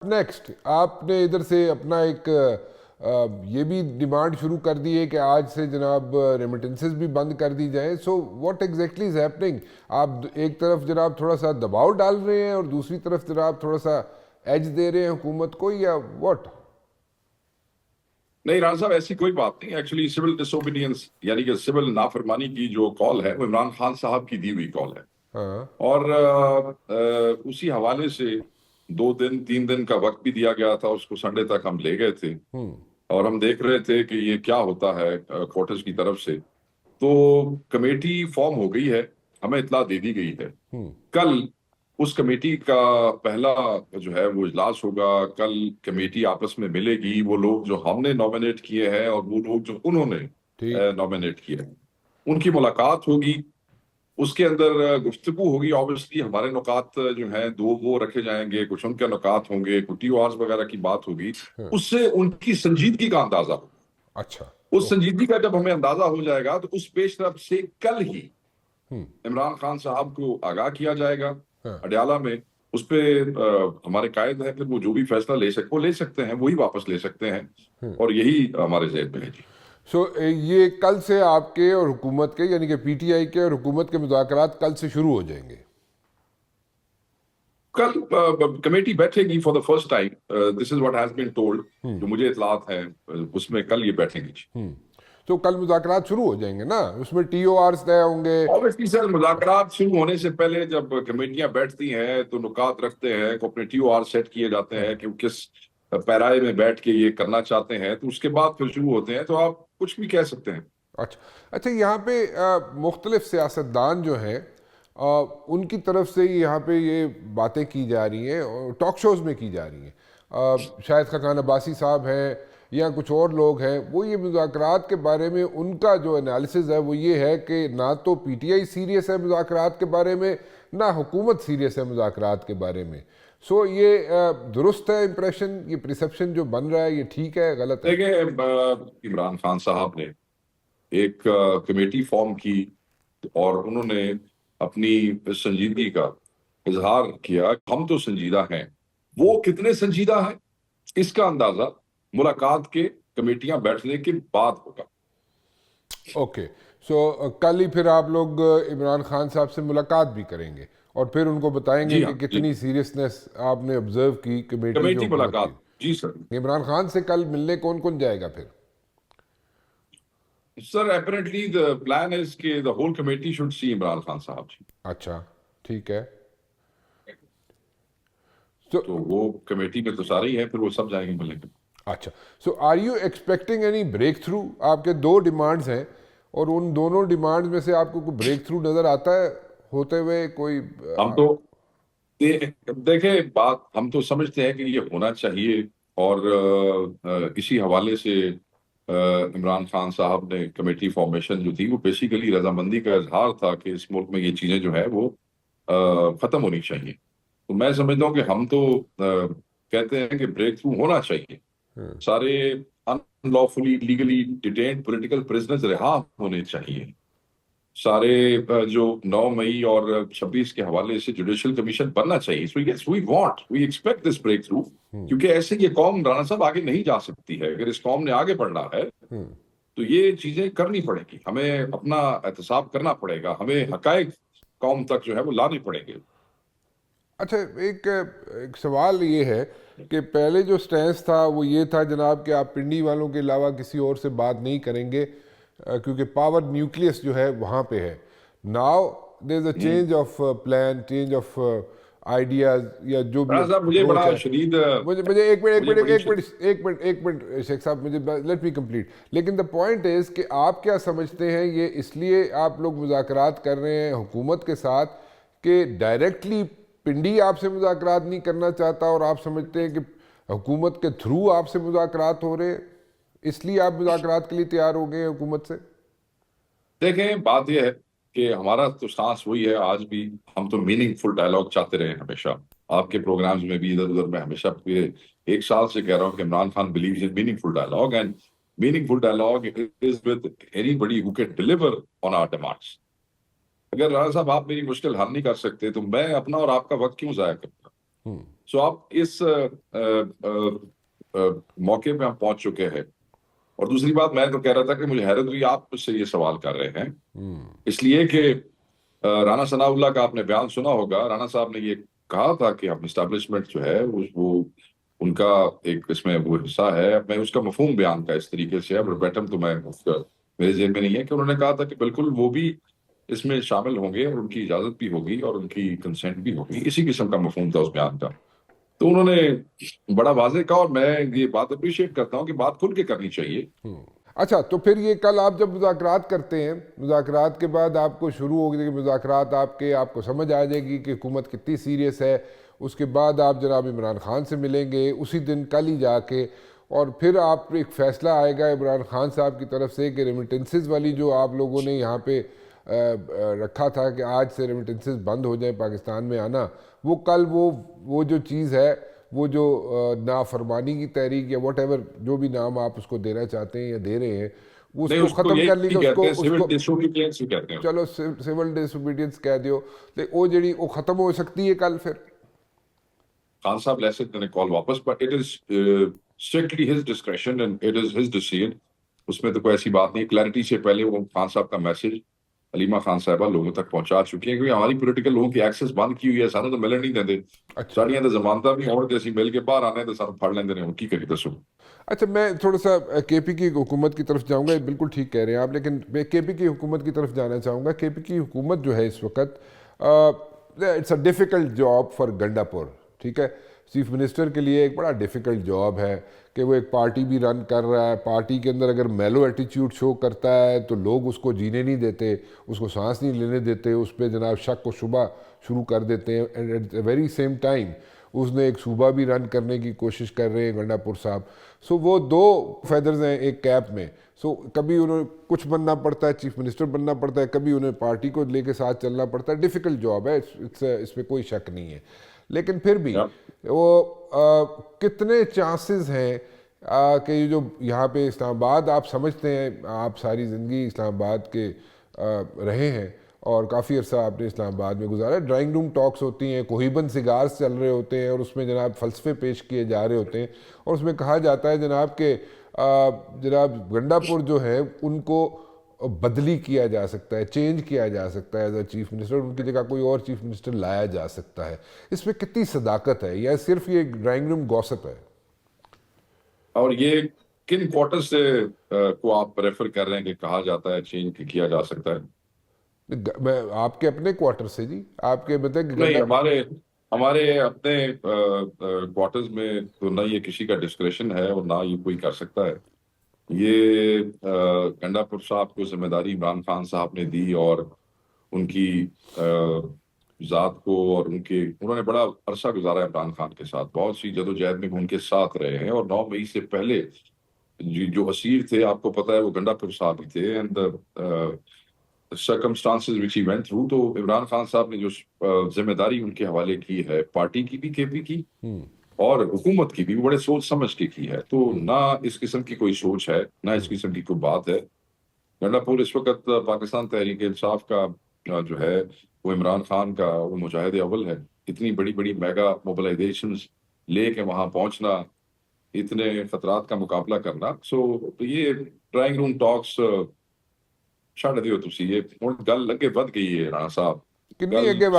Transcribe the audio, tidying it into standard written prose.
Next آپ نے ادھر سے اپنا ایک یہ بھی ڈیمانڈ شروع کر دی ہے کہ آج سے جناب ریمیٹنسز بھی بند کر دی جائیں. So what exactly is happening? آپ ایک طرف جناب تھوڑا سا دباؤ ڈال رہے ہیں اور دوسری طرف جناب تھوڑا سا ایج دے رہے ہیں حکومت کو، یا واٹ؟ نہیں رانا صاحب، ایسی کوئی بات نہیں. ایکچولی سول ڈس اوبیڈینس یعنی کہ سول نافرمانی کی جو کال ہے وہ عمران خان صاحب کی دی ہوئی کال ہے. ہاں اور اسی حوالے سے 2 دن 3 دن کا وقت بھی دیا گیا تھا اس کو. سنڈے تک ہم لے گئے تھے اور ہم دیکھ رہے تھے کہ یہ کیا ہوتا ہے کوارٹرز کی طرف سے. تو کمیٹی فارم ہو گئی ہے، ہمیں اطلاع دے دی گئی ہے. کل اس کمیٹی کا پہلا جو ہے وہ اجلاس ہوگا. کل کمیٹی آپس میں ملے گی، وہ لوگ جو ہم نے نومینیٹ کیے ہیں اور وہ لوگ جو انہوں نے نومینیٹ کیے ہیں ان کی ملاقات ہوگی. اس کے اندر گفتگو ہوگی. آبویسلی ہمارے نکات جو ہیں 2 وہ رکھے جائیں گے، کچھ ان کے نکات ہوں گے، کچھ ٹی او آرز وغیرہ کی بات ہوگی. اس سے ان کی سنجیدگی کا اندازہ ہوگا. اچھا، اس سنجیدگی کا جب ہمیں اندازہ ہو جائے گا تو اس پیش رفت سے کل ہی عمران خان صاحب کو آگاہ کیا جائے گا اڈیالہ میں. اس پہ ہمارے قائد ہیں، پھر وہ جو بھی فیصلہ لے سکتے ہیں وہی واپس لے سکتے ہیں، اور یہی ہمارے ذہن میں ہے. جی سو یہ کل سے آپ کے اور حکومت کے، یعنی کہ پی ٹی آئی کے اور حکومت کے مذاکرات کل سے شروع ہو جائیں گے؟ کل کمیٹی بیٹھے گی for the first time. This is what has been told. جو مجھے اطلاعات ہیں اس میں کل یہ بیٹھیں گی. تو کل مذاکرات شروع ہو جائیں گے نا؟ اس میں ٹی او آرز طے ہوں گے؟ اوبیسلی سر، مذاکرات شروع ہونے سے پہلے جب کمیٹیاں بیٹھتی ہیں تو نکات رکھتے ہیں، اپنے ٹی او آر سیٹ کیے جاتے ہیں کہ کس پیرائے میں بیٹھ کے یہ کرنا چاہتے ہیں، تو اس کے بعد پھر شروع ہوتے ہیں. تو آپ کچھ بھی کہہ سکتے ہیں. اچھا یہاں پہ مختلف سیاستدان جو ہیں ان کی طرف سے یہاں پہ یہ باتیں کی جا رہی ہیں، ٹاک شوز میں کی جا رہی ہیں. شاید خاقان عباسی صاحب ہیں یا کچھ اور لوگ ہیں، وہ یہ مذاکرات کے بارے میں ان کا جو انالیسز ہے وہ یہ ہے کہ نہ تو پی ٹی آئی سیریس ہے مذاکرات کے بارے میں، نہ حکومت سیریس ہے مذاکرات کے بارے میں. سو یہ درست ہے امپریشن، یہ پرسیپشن جو بن رہا ہے، یہ ٹھیک ہے غلط ہے؟ دیکھیں، عمران خان صاحب نے ایک کمیٹی فارم کی اور انہوں نے اپنی سنجیدگی کا اظہار کیا. ہم تو سنجیدہ ہیں، وہ کتنے سنجیدہ ہیں اس کا اندازہ ملاقات کے کمیٹیاں بیٹھنے کے بعد ہوگا. اوکے، سو کل ہی پھر آپ لوگ عمران خان صاحب سے ملاقات بھی کریں گے اور پھر ان کو بتائیں گے جی کہ ہاں، کتنی سیریسنس آپ نے آبزرو کی کمیٹی جو حکومت ملاقات. کی. جی سر. عمران خان سے کل ملنے کون کون جائے گا پھر؟ سر اپیرنٹلی the plan is کہ the whole committee should see Imran Khan صاحب. جی اچھا ٹھیک ہے. تو وہ کمیٹی میں تو سارے ہی ہیں، پھر وہ سب جائیں گے ملنے کے. اچھا، so are you expecting any breakthrough? آپ کے 2 ڈیمانڈز ہیں اور ان دونوں ڈیمانڈز میں سے آپ کو کوئی بریک تھرو نظر آتا ہے ہوتے ہوئے کوئی؟ ہم تو دیکھیں، بات ہم تو سمجھتے ہیں کہ یہ ہونا چاہیے، اور اسی حوالے سے عمران خان صاحب نے کمیٹی فارمیشن جو تھی وہ بیسیکلی رضامندی کا اظہار تھا کہ اس ملک میں یہ چیزیں جو ہے وہ ختم ہونی چاہیے. تو میں سمجھتا ہوں کہ ہم تو کہتے ہیں کہ بریک تھرو ہونا چاہیے. سارے ان لافلی لیگلی ڈیٹینڈ پولیٹیکل پرزنرز رہا ہونے چاہیے. سارے جو 9 مئی اور 26 کے حوالے سے جوڈیشل کمیشن بننا چاہیے. we expect this breakthrough کیونکہ ایسے یہ قوم رانا صاحب آگے نہیں جا سکتی ہے. اگر اس قوم نے آگے بڑھنا ہے تو یہ چیزیں کرنی پڑے گی. ہمیں اپنا احتساب کرنا پڑے گا، ہمیں حقائق قوم تک جو ہے وہ لانے پڑیں گے. اچھا ایک سوال یہ ہے کہ پہلے جو سٹینس تھا وہ یہ تھا جناب کہ آپ پنڈی والوں کے علاوہ کسی اور سے بات نہیں کریں گے کیونکہ پاور نیوکلیس جو ہے وہاں پہ ہے. Now there is a change of plan, change of ideas یا جو بھی مجھے بڑا شدید مجھے ایک منٹ شیخ صاحب، مجھے لیٹ می کمپلیٹ. لیکن دا پوائنٹ از کہ آپ کیا سمجھتے ہیں یہ اس لیے آپ لوگ مذاکرات کر رہے ہیں حکومت کے ساتھ کہ ڈائریکٹلی پنڈی آپ سے مذاکرات نہیں کرنا چاہتا اور آپ سمجھتے ہیں کہ حکومت کے تھرو آپ سے مذاکرات ہو رہے ہیں اس لیے آپ مذاکرات کے لیے تیار ہو گئے ہیں حکومت سے؟ دیکھیں، بات یہ ہے کہ ہمارا تو سانس وہی ہے آج بھی. ہم تو میننگ فل ڈائلاگ چاہتے رہے ہمیشہ. آپ کے پروگرامز میں بھی ادھر ادھر میں ہمیشہ پورے 1 سال سے کہہ رہا ہوں کہ Imran Khan believes in meaningful dialogue, and meaningful dialogue is with anybody who can deliver on our demands. اگر رانا صاحب آپ میری مشکل حل نہیں کر سکتے تو میں اپنا اور آپ کا وقت کیوں ضائع کرتا؟ سو آپ اس موقع پہ ہم پہنچ چکے ہیں. اور دوسری بات میں تو کہہ رہا تھا کہ مجھے حیرت ہوئی آپ مجھ سے یہ سوال کر رہے ہیں اس لیے کہ رانا ثناء اللہ کا آپ نے بیان سنا ہوگا. رانا صاحب نے یہ کہا تھا کہ ہم اسٹیبلشمنٹ جو ہے وہ ان کا ایک اس میں وہ حصہ ہے. میں اس کا مفہوم بیان کا اس طریقے سے بیٹم تو میں میرے ذہن میں نہیں ہے کہ انہوں نے کہا تھا کہ بالکل وہ بھی اس میں شامل ہوں گے اور ان کی اجازت بھی ہوگی اور ان کی کنسنٹ بھی ہوگی. اسی قسم کا مفہوم تھا اس بیان کا. تو انہوں نے بڑا واضح کہا اور میں یہ بات اپریشیٹ کرتا ہوں کہ بات کھل کے کرنی چاہیے. اچھا تو پھر یہ کل آپ جب مذاکرات کرتے ہیں، مذاکرات کے بعد آپ کو شروع ہو گئی کہ مذاکرات آپ کو سمجھ آ جائے گی کہ حکومت کتنی سیریس ہے. اس کے بعد آپ جناب عمران خان سے ملیں گے اسی دن کل ہی جا کے، اور پھر آپ ایک فیصلہ آئے گا عمران خان صاحب کی طرف سے کہ ریمیٹنسز والی جو آپ لوگوں نے یہاں پہ رکھا تھا کہ آج سے ریمیٹنسز بند ہو جائیں پاکستان میں آنا، وہ کل وہ جو چیز ہے، وہ جو نافرمانی کی تحریک یا واٹ ایور جو بھی نام آپ اس کو دینا چاہتے ہیں یا دے رہے ہیں، اس نہیں کو اس کو ختم کر لی یہی گا. کہتے ہیں سول ڈیسوبیڈینس ہی کہتے ہیں. چلو سول ڈس اوبیڈینس کہہ دیو، وہ جڑی وہ ختم ہو سکتی ہے کل پھر. خان صاحب لے سکتے ہیں کال واپس but it is strictly his discretion and it is his decision. اس میں تو کوئی ایسی بات نہیں. کلیئرٹی سے پہلے وہ خان صاحب کا میسج علیمہ خان صاحبہ لوگوں تک پہنچا چکی ہیں کیونکہ ہماری پولیٹیکل لوگوں کی ایکسس بند کی ہوئی ہے. سانوں تو ملن نہیں دیندے. اچھا ساڑیاں تو زمانتہ بھی ہونے اسی مل کے باہر آنے تو سانوں پھڑ لیندے نے. کی کری دسو. اچھا میں تھوڑا سا کے پی کی حکومت کی طرف جاؤں گا. بالکل ٹھیک کہہ رہے ہیں آپ، لیکن میں کے پی کی حکومت کی طرف جانا چاہوں گا. کے پی کی حکومت جو ہے اس وقت it's a difficult job for Gandapur. ٹھیک ہے، چیف منسٹر کے لیے ایک بڑا ڈیفیکلٹ جاب ہے کہ وہ ایک پارٹی بھی رن کر رہا ہے. پارٹی کے اندر اگر میلو ایٹیچیوڈ شو کرتا ہے تو لوگ اس کو جینے نہیں دیتے، اس کو سانس نہیں لینے دیتے، اس پہ جناب شک و شبہ شروع کر دیتے ہیں. And at the very same time اس نے ایک صوبہ بھی رن کرنے کی کوشش کر رہے ہیں گنڈا پور صاحب. سو وہ دو فیدرز ہیں ایک کیپ میں. سو کبھی انہیں کچھ بننا پڑتا ہے، چیف منسٹر بننا پڑتا ہے، کبھی انہیں پارٹی کو لے کے ساتھ چلنا پڑتا ہے. ڈیفیکلٹ جاب ہے، اس میں کوئی شک نہیں ہے. لیکن پھر بھی وہ کتنے چانسز ہیں کہ یہ جو یہاں پہ اسلام آباد آپ سمجھتے ہیں، آپ ساری زندگی اسلام آباد کے رہے ہیں اور کافی عرصہ آپ نے اسلام آباد میں گزارا. ڈرائنگ روم ٹاکس ہوتی ہیں، کوہیبن سگارز چل رہے ہوتے ہیں اور اس میں جناب فلسفے پیش کیے جا رہے ہوتے ہیں اور اس میں کہا جاتا ہے جناب کہ جناب گنڈا پور جو ہے ان کو بدلی کیا جا سکتا ہے، چینج کیا جا سکتا ہے ایز اے چیف منسٹر، ان کی جگہ کوئی اور چیف منسٹر لایا جا سکتا ہے. اس میں کتنی صداقت ہے یا صرف یہ ڈرائنگ روم گوسپ ہے؟ اور یہ کن کوارٹر سے کو آپ ریفر کر رہے ہیں کہ کہا جاتا ہے چینج کیا جا سکتا ہے؟ میں آپ کے اپنے کوارٹر سے جی، آپ کے نہیں، ہمارے اپنے کوارٹرز میں تو نہ یہ کسی کا ڈسکریشن ہے اور نہ یہ کوئی کر سکتا ہے. یہ گنڈا پور صاحب کو ذمہ داری عمران خان صاحب نے دی اور ان کی ذات کو اور انہوں نے بڑا عرصہ گزارا ہے عمران خان کے ساتھ. بہت سی جدوجہد میں ان کے ساتھ رہے ہیں اور 9 مئی سے پہلے جو اسیر تھے آپ کو پتہ ہے وہ گنڈا پور صاحب ہی تھے. And circumstances which he went through. تو عمران خان صاحب نے جو ذمہ داری ان کے حوالے کی ہے پارٹی کی بھی، کے پی کی اور حکومت کی بھی، بڑے سوچ سمجھ کے کی ہے. تو نہ اس قسم کی کوئی سوچ ہے، نہ اس قسم کی کوئی بات ہے. گنڈا پور اس وقت پاکستان تحریک انصاف کا جو ہے وہ عمران خان کا وہ مجاہد اول ہے. اتنی بڑی بڑی میگا موبلائزیشنز لے کے وہاں پہنچنا، اتنے خطرات کا مقابلہ کرنا. سو یہ ڈرائنگ روم ٹاکس چھڑ دیو تسی. یہ ہن گل اگے ود گئی ہے رانا صاحب. کنی اگے